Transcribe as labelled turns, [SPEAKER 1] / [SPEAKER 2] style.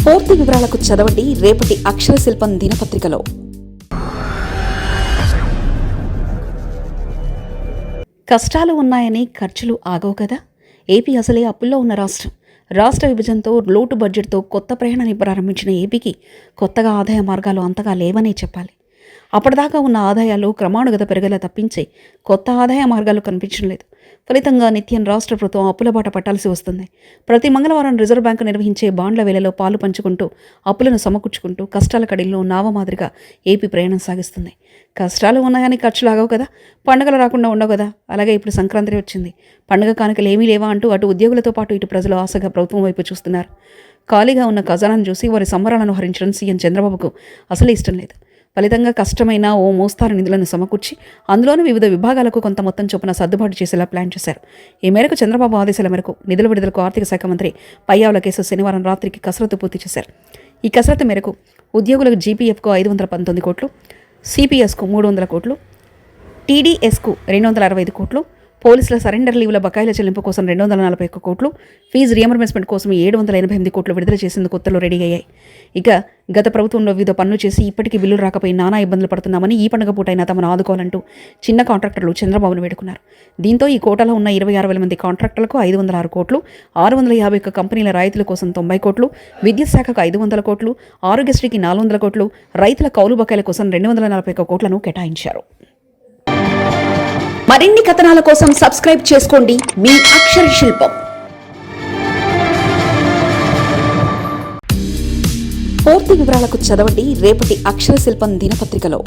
[SPEAKER 1] పూర్తి వివరాలకు చదవండి రేపటి అక్షర శిల్పం దినపత్రికలో. కష్టాలు ఉన్నాయని ఖర్చులు ఆగవు కదా. ఏపీ అసలే అప్పుల్లో ఉన్న రాష్ట్రం. రాష్ట్ర విభజనతో లోటు బడ్జెట్తో కొత్త ప్రయాణాన్ని ప్రారంభించిన ఏపీకి కొత్తగా ఆదాయ మార్గాలు అంతగా లేవనే చెప్పాలి. అప్పటిదాకా ఉన్న ఆదాయాలు క్రమానుగత పెరగల తప్పించి కొత్త ఆదాయ మార్గాలు కనిపించడం లేదు. ఫలితంగా నిత్యం రాష్ట్ర ప్రభుత్వం అప్పుల బాట పట్టాల్సి వస్తుంది. ప్రతి మంగళవారం రిజర్వ్ బ్యాంకు నిర్వహించే బాండ్ల వేలలో పాలు పంచుకుంటూ అప్పులను సమకూర్చుకుంటూ కష్టాల కడిల్లో నావ మాదిరిగా ఏపీ ప్రయాణం సాగిస్తుంది. కష్టాలు ఉన్నాయని ఖర్చులు ఆగవు కదా. పండుగలు రాకుండా ఉండవు కదా. అలాగే ఇప్పుడు సంక్రాంతి వచ్చింది. పండుగ కానుకలు ఏమీ లేవా అంటూ అటు ఉద్యోగులతో పాటు ఇటు ప్రజలు ఆశగా ప్రభుత్వం వైపు చూస్తున్నారు. ఖాళీగా ఉన్న ఖజానాను చూసి వారి సంబరాలను హరించడం సీఎం చంద్రబాబుకు అసలే ఇష్టం లేదు. ఫలితంగా కష్టమైన ఓ మోస్తారు నిధులను సమకూర్చి అందులోనూ వివిధ విభాగాలకు కొంత మొత్తం చొప్పున సర్దుబాటు చేసేలా ప్లాన్ చేశారు. ఈ మేరకు చంద్రబాబు ఆదేశాల మేరకు నిధుల విడుదలకు ఆర్థిక శాఖ మంత్రి పయ్యావుల కేసు శనివారం రాత్రికి కసరత్తు పూర్తి చేశారు. ఈ కసరత్తు మేరకు ఉద్యోగులకు జీపీఎఫ్కు 519 కోట్లు, సిపిఎస్కు 300 కోట్లు, టీడీఎస్కు 265 కోట్లు, పోలీసుల సరెండర్ లీవుల బకాయిల చెల్లింపు కోసం 241 కోట్లు, ఫీజు రియంబర్స్మెంట్ కోసం 788 కోట్లు విడుదల చేసేందుకు ఉత్తర్వులు రెడీ అయ్యాయి. ఇక గత ప్రభుత్వంలో వివిధ పనులు చేసి ఇప్పటికీ బిల్లులు రాకపోయి నానా ఇబ్బందులు పడుతున్నామని ఈ పండుగ పూటైనా తమను ఆదుకోవాలంటూ చిన్న కాంట్రాక్టర్లు చంద్రబాబును వేడుకున్నారు. దీంతో ఈ కోటాలో ఉన్న 26,000 మంది కాంట్రాక్టర్లకు 506 కోట్లు, 651 కంపెనీల రాయితీల కోసం 90 కోట్లు, విద్యుత్ శాఖకు 500 కోట్లు, ఆరోగ్యశ్రీకి 400 కోట్లు, రైతుల కౌలు బకాయిల కోసం 241 కోట్లను కేటాయించారు. మరిన్ని కథనాల కోసం సబ్స్క్రైబ్ చేసుకోండి మీ అక్షర శిల్పం. పూర్తి వివరాలకు చదవండి రేపటి అక్షర శిల్పం దినపత్రికలో.